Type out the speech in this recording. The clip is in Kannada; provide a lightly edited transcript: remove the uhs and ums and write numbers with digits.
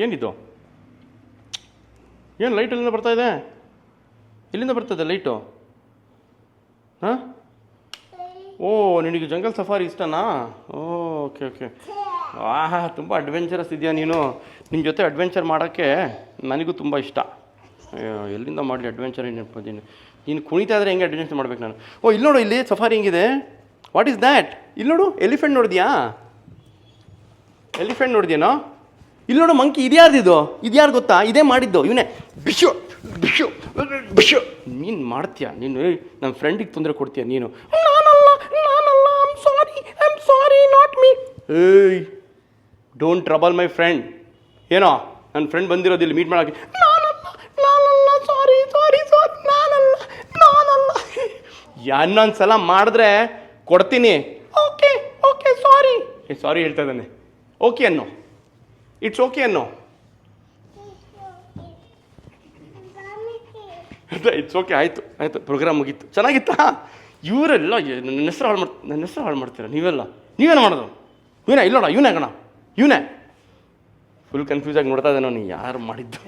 ಏನಿದು? ಏನು ಲೈಟ್ ಎಲ್ಲಿಂದ ಬರ್ತಾ ಇದೆ? ಎಲ್ಲಿಂದ ಬರ್ತದೆ ಲೈಟು? ಹಾಂ, ಓ ನಿನಗೆ ಜಂಗಲ್ ಸಫಾರಿ ಇಷ್ಟನಾ? Okay okay. ತುಂಬ ಅಡ್ವೆಂಚರಸ್ ಇದೆಯಾ ನೀನು. ನಿನ್ನ ಜೊತೆ ಅಡ್ವೆಂಚರ್ ಮಾಡೋಕ್ಕೆ ನನಗೂ ತುಂಬ ಇಷ್ಟ. ಎಲ್ಲಿಂದ ಮಾಡಲಿ ಅಡ್ವೆಂಚರ್ ನೀನು ಕುಣಿತಾ ಇದ್ರೆ ಹೆಂಗೆ ಅಡ್ವೆಂಚರ್ ಮಾಡ್ಬೇಕು ನಾನು? ಓ ಇಲ್ಲಿ ನೋಡು, ಇಲ್ಲಿ ಸಫಾರಿ ಹೆಂಗಿದೆ. What is that? ಇಲ್ಲಿ ನೋಡು, ಎಲಿಫೆಂಟ್ ನೋಡಿದ್ಯಾ? ಎಲಿಫೆಂಟ್ ನೋಡಿದ್ಯೇನೋ? ಇಲ್ಲಿ ನೋಡು ಮಂಕಿ. ಇದ್ಯಾರು ಗೊತ್ತಾ? ಇದೇ ಮಾಡಿದ್ದು ಇವನೇ. ಬಿಶು ಬಿಶು ಬಿಶು. ನೀನು ಮಾಡ್ತೀಯ ನೀನು? ನಮ್ಮ ಫ್ರೆಂಡಿಗೆ ತೊಂದರೆ ಕೊಡ್ತೀಯ ನೀನು? ನಾನಲ್ಲ I am sorry not me. ಏಯ್, ಡೋಂಟ್ ಟ್ರಬಲ್ ಮೈ ಫ್ರೆಂಡ್. ಏನೋ ನನ್ನ ಫ್ರೆಂಡ್ ಬಂದಿರೋದು ಇಲ್ಲಿ ಮೀಟ್ ಮಾಡೋಕ್ಕೆ. ನಾನಲ್ಲ ಸಾರಿ ನಾನಲ್ಲ. ಇನ್ನೊಂದು ಸಲ ಮಾಡಿದ್ರೆ ಕೊಡ್ತೀನಿ. Okay okay sorry. ಸಾರಿ ಹೇಳ್ತಾ ಇದ್ದಾನೆ. ಓಕೆ ಅನ್ನೋ, ಇಟ್ಸ್ ಓಕೆ ಅನ್ನೋ. It's okay. ಆಯಿತು ಪ್ರೋಗ್ರಾಮ್ ಮುಗೀತು. ಚೆನ್ನಾಗಿತ್ತಾ? ಇವರೆಲ್ಲ ನನ್ನ ಹೆಸರು ಹಾಳು ಮಾಡ್ತೀರಾ ನೀವೇನು ಮಾಡೋದು? ಇವನೇ ಕಣ. ಇವನೇ ಫುಲ್ ಕನ್ಫ್ಯೂಸ್ ಆಗಿ ನೋಡ್ತಾ ಇದ್ದಾನೆ. ಅವನು ಯಾರು ಮಾಡಿದ್ದು